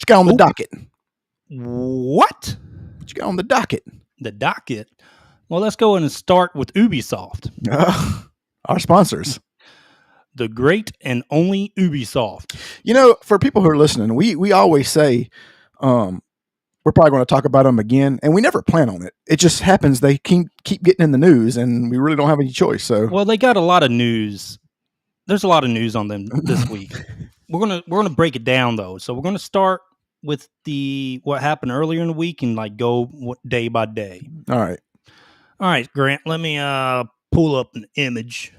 got on the docket? What? What you got on the docket? The docket? Well, let's go and start with Ubisoft. Our sponsors. The great and only Ubisoft. For people who are listening, we always say we're probably going to talk about them again, and we never plan on it. It just happens they keep getting in the news, and we really don't have any choice. So, well, they got a lot of news. There's a lot of news on them this week. We're gonna break it down though. So we're gonna start with what happened earlier in the week and go day by day. All right, Grant. Let me pull up an image.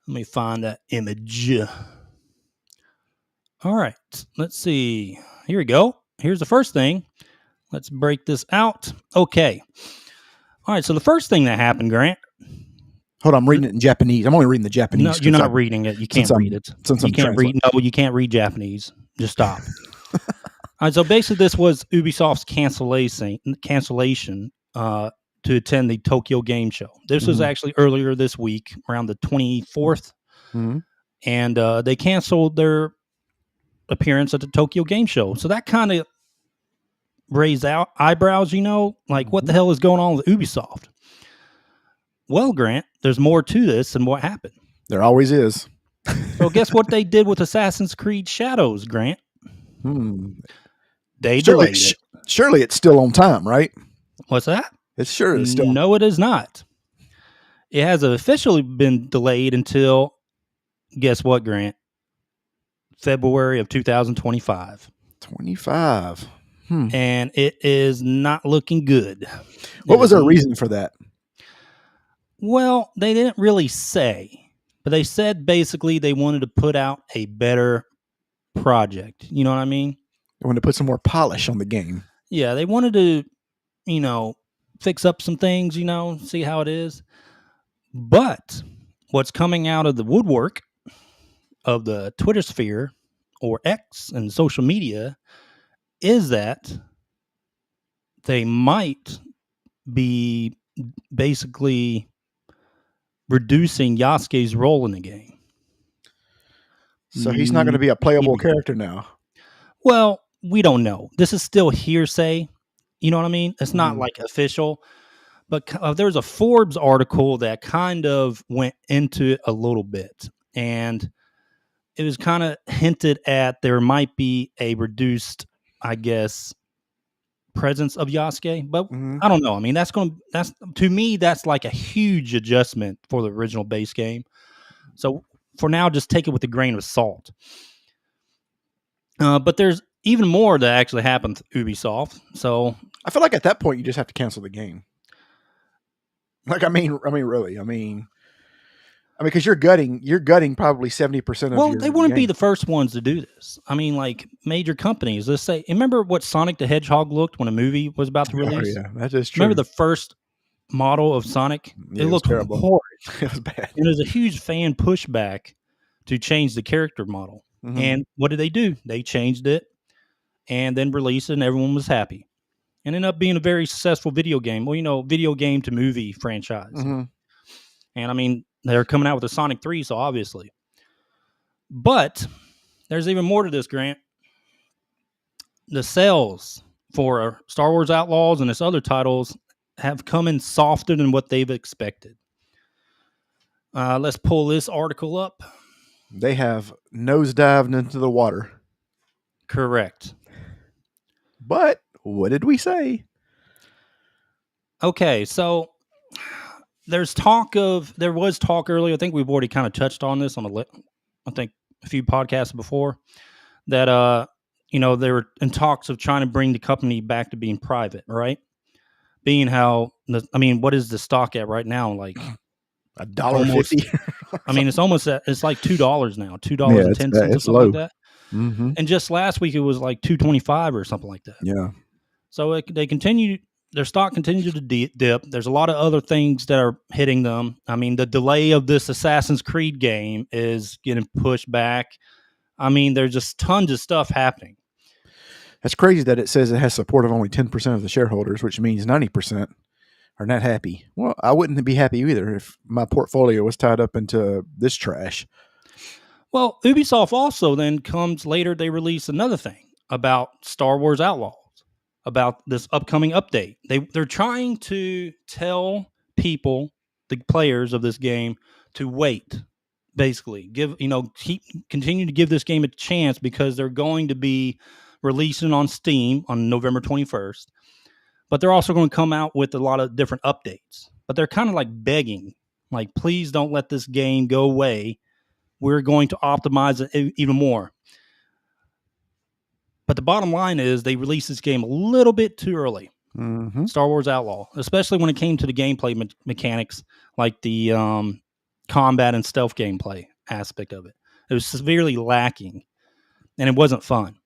Let me find that image. All right, let's see. Here we go. Here's the first thing. Let's break this out. Okay. All right, so the first thing that happened, Grant. Hold on, I'm reading it in Japanese. I'm only reading the Japanese. No, you're not reading it. You can't read it. You can't read. No, you can't read Japanese. Just stop. All right, so basically this was Ubisoft's cancellation to attend the Tokyo Game Show. This was actually earlier this week, around the 24th. Mm-hmm. And they canceled their appearance at the Tokyo Game Show. So that kind of raised out eyebrows, what the hell is going on with Ubisoft? Well, Grant, there's more to this than what happened. There always is. So guess what they did with Assassin's Creed Shadows, Grant? They delayed it. Surely it's still on time, right? What's that? It's still. No, it is not. It has officially been delayed until, guess what, Grant? February of 2025. 25. And it is not looking good. What was their reason for that? Well, they didn't really say, but they said basically they wanted to put out a better project. You know what I mean? They wanted to put some more polish on the game. Yeah, they wanted to, fix up some things, see how it is. But what's coming out of the woodwork of the Twitter sphere or X and social media is that they might be basically reducing Yasuke's role in the game. So he's not going to be a playable character now. Well, we don't know. This is still hearsay. You know what I mean? It's not official. But there's a Forbes article that kind of went into it a little bit. And it was kind of hinted at there might be a reduced, I guess, presence of Yasuke, but I don't know. I mean, that's to me, that's like a huge adjustment for the original base game. So for now, just take it with a grain of salt. But there's even more that actually happened to Ubisoft. So I feel like at that point, you just have to cancel the game. Really, because you're gutting probably 70% of. Well, they wouldn't be the first ones to do this. I mean, like major companies. Let's say, remember what Sonic the Hedgehog looked when a movie was about to release? Oh, yeah, that is true. Remember the first model of Sonic? Yeah, it looked horrible. It was bad. And there's a huge fan pushback to change the character model. And what did they do? They changed it and then released it, and everyone was happy. And ended up being a very successful video game. Well, video game to movie franchise. And I mean, they're coming out with a Sonic 3, so obviously. But there's even more to this, Grant. The sales for Star Wars Outlaws and its other titles have come in softer than what they've expected. Let's pull this article up. They have nosedived into the water. Correct. But what did we say? Okay, so there was talk earlier. I think we've already kind of touched on this on a few podcasts before that they were in talks of trying to bring the company back to being private, right? Being how what is the stock at right now? Like $1.50. I mean, it's like $2 now, $2.10 or something like that. And just last week it was like $2.25 or something like that. Yeah. So their stock continues to dip. There's a lot of other things that are hitting them. I mean, the delay of this Assassin's Creed game is getting pushed back. I mean, there's just tons of stuff happening. That's crazy that it says it has support of only 10% of the shareholders, which means 90% are not happy. Well, I wouldn't be happy either if my portfolio was tied up into this trash. Well, Ubisoft also then comes later, they release another thing. about Star Wars Outlaws, about this upcoming update. They're trying to tell people, the players of this game, to wait. Basically, continue to give this game a chance because they're going to be releasing on Steam on November 21st. But they're also going to come out with a lot of different updates. But they're kind of like begging, like, please don't let this game go away. We're going to optimize it even more. But the bottom line is they released this game a little bit too early. Mm-hmm. Star Wars Outlaw, especially when it came to the gameplay mechanics, like the combat and stealth gameplay aspect of it. It was severely lacking, and it wasn't fun,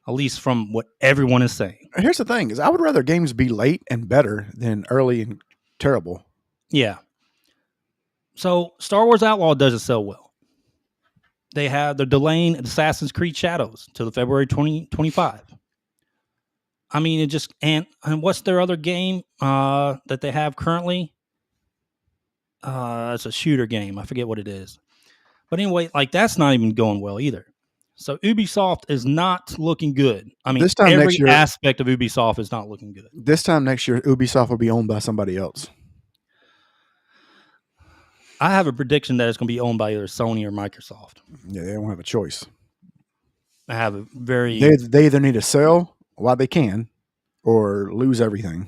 at least from what everyone is saying. Here's the thing: is I would rather games be late and better than early and terrible. Yeah. So Star Wars Outlaw doesn't sell well. They're delaying Assassin's Creed Shadows till February 2025. I mean, it just and what's their other game that they have currently? It's a shooter game. I forget what it is. But anyway, like that's not even going well either. So Ubisoft is not looking good. I mean, every aspect of Ubisoft is not looking good. This time next year, Ubisoft will be owned by somebody else. I have a prediction that it's going to be owned by either Sony or Microsoft. Yeah, they don't have a choice. I have a very... They either need to sell while they can or lose everything.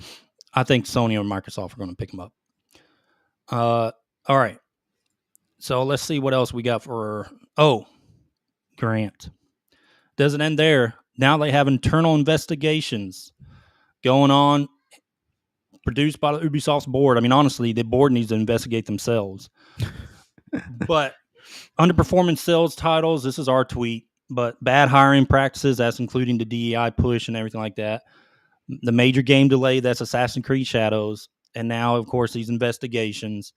I think Sony or Microsoft are going to pick them up. All right. So let's see what else we got for... Oh, Grant. Doesn't end there. Now they have internal investigations going on, produced by the Ubisoft's board. I mean, honestly, the board needs to investigate themselves. But underperforming sales titles, this is our tweet, but bad hiring practices, that's including the DEI push and everything like that. The major game delay, that's Assassin's Creed Shadows. And now, of course, these investigations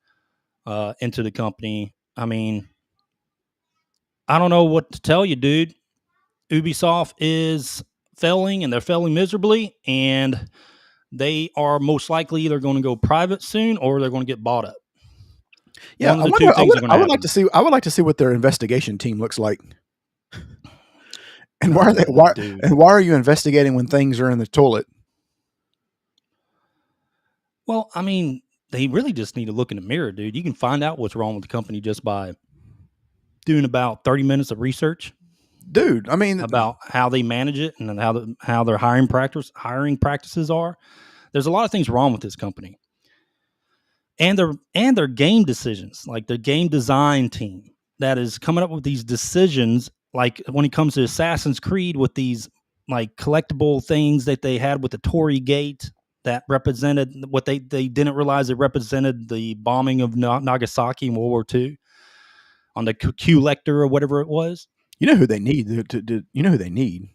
into the company. I mean, I don't know what to tell you, dude. Ubisoft is failing, and they're failing miserably, and they are most likely either going to go private soon or they're going to get bought up. Yeah, I would like to see. I would like to see what their investigation team looks like. And why are they? Why are you investigating when things are in the toilet? Well, I mean, they really just need to look in the mirror, dude. You can find out what's wrong with the company just by doing about 30 minutes of research. Dude, I mean, about how they manage it and how their hiring practices are. There's a lot of things wrong with this company, and their game decisions, like their game design team that is coming up with these decisions. Like when it comes to Assassin's Creed, with these like collectible things that they had with the Torii Gate that represented what they didn't realize it represented the bombing of Nagasaki in World War II on the Q-Lector or whatever it was. You know who they need? You know who they need?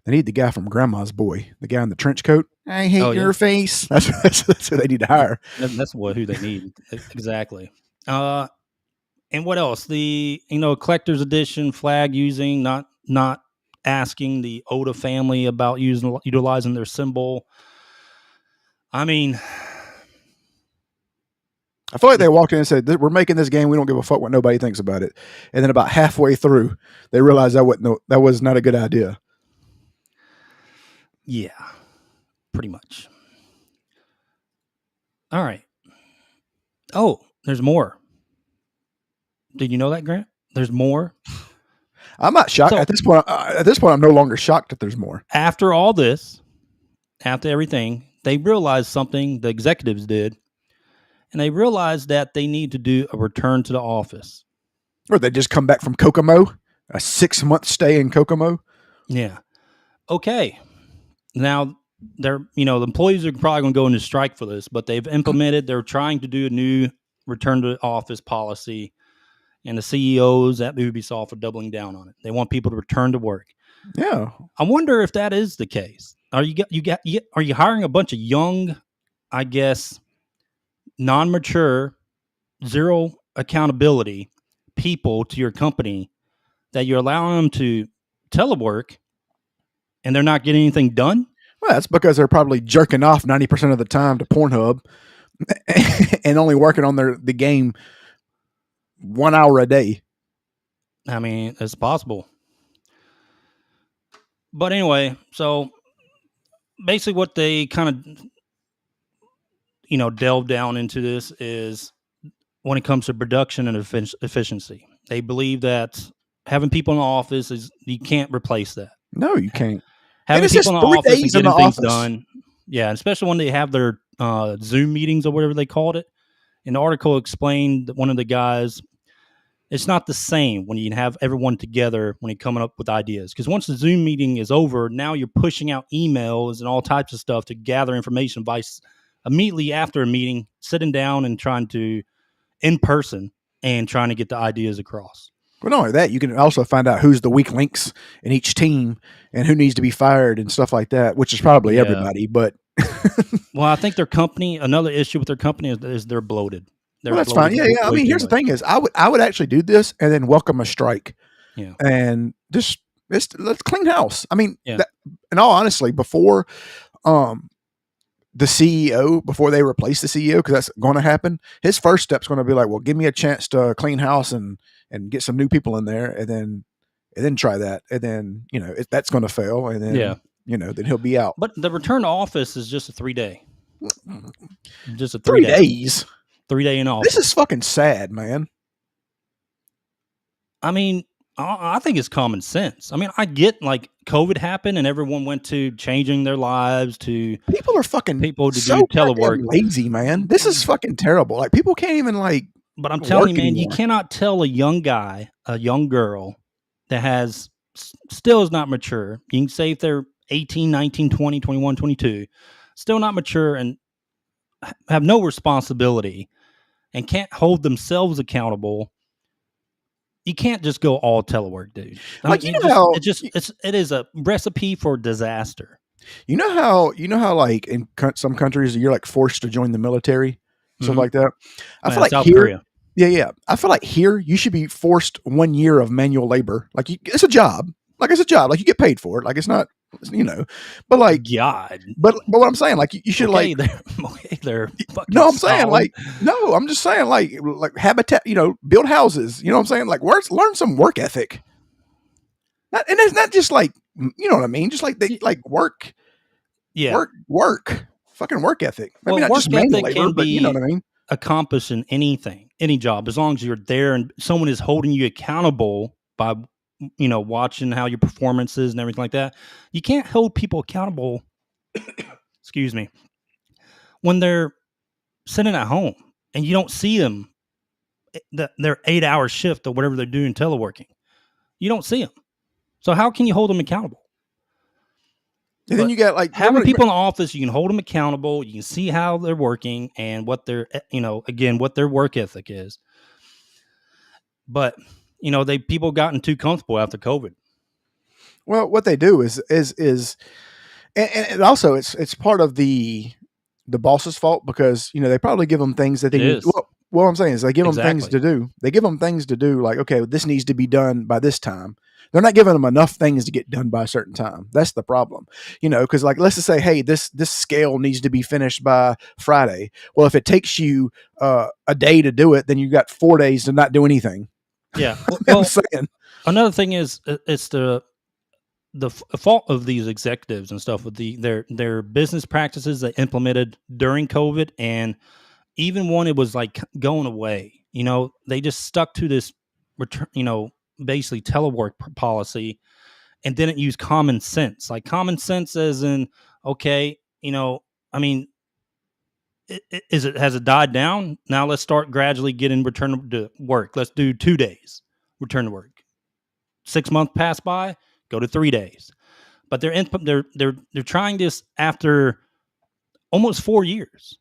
They need the guy from Grandma's Boy, the guy in the trench coat. I hate your face. That's who they need to hire. That's who they need. Exactly. And what else? The collector's edition flag using, not asking the Oda family about utilizing their symbol. I mean, I feel like they walked in and said, "We're making this game. We don't give a fuck what nobody thinks about it." And then about halfway through, they realized that was not a good idea. Yeah, pretty much. All right. Oh, there's more. Did you know that, Grant? There's more. I'm not shocked at this point. At this point, I'm no longer shocked that there's more. After all this, after everything, they realized something the executives did. And they realized that they need to do a return to the office. Or they just come back from Kokomo, a 6-month stay in Kokomo. Yeah. Okay. Now, the employees are probably going to go into strike for this, but they're trying to do a new return to office policy, and the CEOs at Ubisoft are doubling down on it. They want people to return to work. Yeah. I wonder if that is the case. Are you hiring a bunch of young, I guess, non-mature, zero accountability people to your company that you're allowing them to telework and they're not getting anything done? Well, that's because they're probably jerking off 90% of the time to Pornhub and only working on the game 1 hour a day. I mean, it's possible. But anyway, so basically, what they kind of delve down into this is when it comes to production and efficiency. They believe that having people in the office is you can't replace that. No, you can't. And Having it's people in just the 3 office and days in the getting things office. done, yeah, especially when they have their Zoom meetings or whatever they called it. An article explained that one of the guys, it's not the same when you can have everyone together when you're coming up with ideas. Because once the Zoom meeting is over, now you're pushing out emails and all types of stuff to gather information. Vice immediately after a meeting, sitting down and trying to in person and trying to get the ideas across. Well, not only that, you can also find out who's the weak links in each team and who needs to be fired and stuff like that, which is probably Yeah. everybody. But Well, I think their company, another issue with their company is they're bloated. They're well, that's bloated fine. Yeah, yeah. I way mean, too here's the much. thing: is I would actually do this and then welcome a strike Yeah. and just let's clean house. I mean, Yeah. that, in all honestly, before um the CEO, before they replace the CEO, because that's going to happen, his first step's going to be like, well, give me a chance to clean house and get some new people in there, and then try that, and then that's going to fail, and then Yeah. then he'll be out. But the return to office is just a 3-day. Just a 3 3-day. days. 3-day in This office. is fucking sad, man. I mean, I think it's common sense. I mean, I get like COVID happened and everyone went to changing their lives to People are fucking people to so do goddamn telework. lazy, man. This is fucking terrible. Like, people can't even like But I'm telling you, work man, you anymore. cannot tell a young guy, a young girl that has still is not mature. You can say if they're 18, 19, 20, 21, 22, still not mature and have no responsibility and can't hold themselves accountable. You can't just go all telework, dude. I Like, mean, it is a recipe for disaster. you know how like in some countries you're like forced to join the military, stuff Mm-hmm. like that. I feel Yeah, like South here, Korea. yeah. I feel like here you should be forced 1 year of manual labor. Like, it's a job. Like, it's a job. Like, you get paid for it. Like, it's not, but like, God. but what I'm saying, like, you should Okay, like, they're fucking no, I'm saying Stalin. like, no, I'm just saying like habitat, build houses. You know what I'm saying? Like, learn some work ethic. And it's not just like, you know what I mean? Just like they like work. Yeah. Fucking work ethic. Maybe Well, not just work manual ethic labor, can but you know be what I mean. accomplished in anything, any job, as long as you're there and someone is holding you accountable by watching how your performance is and everything like that. You can't hold people accountable, excuse me, when they're sitting at home and you don't see them their 8-hour shift or whatever they're doing teleworking. You don't see them. So how can you hold them accountable? And then But you got like having people in the office, you can hold them accountable. You can see how they're working and what their, again, what their work ethic is. But people gotten too comfortable after COVID. well, what they do is and also it's part of the boss's fault, because they probably give them things that they It need. is. Well, what I'm saying is they give them things Exactly. to do. They give them things to do, like, okay, this needs to be done by this time. They're not giving them enough things to get done by a certain time. That's the problem, because like, let's just say, hey, this scale needs to be finished by Friday. Well, if it takes you a day to do it, then you got 4 days to not do anything. Yeah. I'm saying. Another thing is it's the fault of these executives and stuff with their business practices they implemented during COVID, and even when it was like going away, they just stuck to this return, basically telework policy and didn't use common sense. Like common sense as in, okay, I mean, has it died down? Now let's start gradually getting return to work. Let's do 2 days return to work. 6 months pass by, go to 3 days. But they're trying this after almost 4 years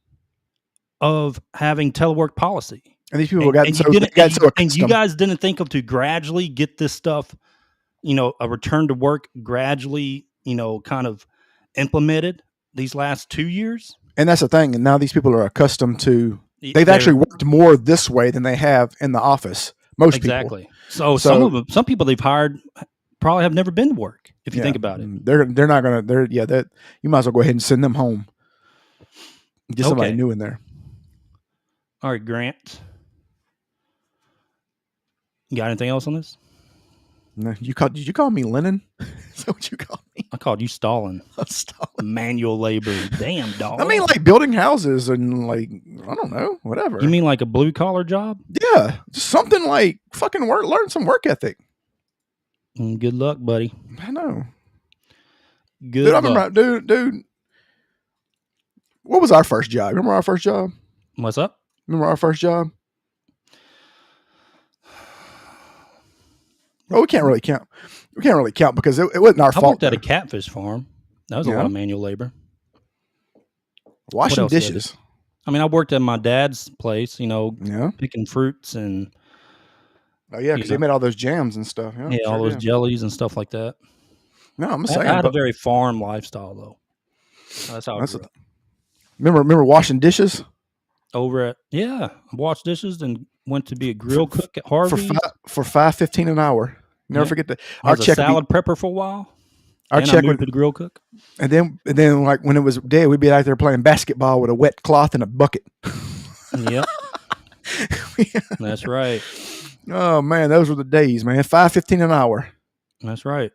of having telework policy. And these people And, gotten and you so they didn't got so and you accustomed. guys didn't think of to gradually get this stuff, a return to work gradually, kind of implemented these last 2 years. And that's the thing. And now these people are accustomed to. They've They're actually worked more this way than they have in the office. Most people. exactly. So So some people they've hired probably have never been to work. If you yeah, think about it. they're not gonna. They're yeah. That you might as well go ahead and send them home. Get somebody Okay. new in there. All right, Grant. You got anything else on this? No, did you call me Lennon? Is that what you called me? called you stalling. Manual labor. Damn, dog. I mean, like building houses and like, I don't know, whatever. You mean like a blue collar job? Yeah, just something like fucking work. Learn some work ethic. Good luck, buddy. I know. Good Dude, I luck. remember, dude. What was our first job? Remember our first job? What's up? Remember our first job? Oh, we can't really count. We can't really count because it wasn't our fault. I worked at a catfish farm. That was a lot of manual labor. Washing dishes. I mean, I worked at my dad's place, picking fruits and. Oh, yeah, because they made all those jams and stuff. Yeah, all those jellies and stuff like that. No, I'm saying. I had a very farm lifestyle, though. That's how I grew up. Remember washing dishes? I washed dishes and went to be a grill cook at Harvey's. For $5.15 an hour. Never forget that. I was a salad prepper for a while. Our check would be the grill cook. And then like when it was dead, we'd be out there playing basketball with a wet cloth and a bucket. Yep. That's right. Oh man, those were the days, man. $5.15 an hour. That's right.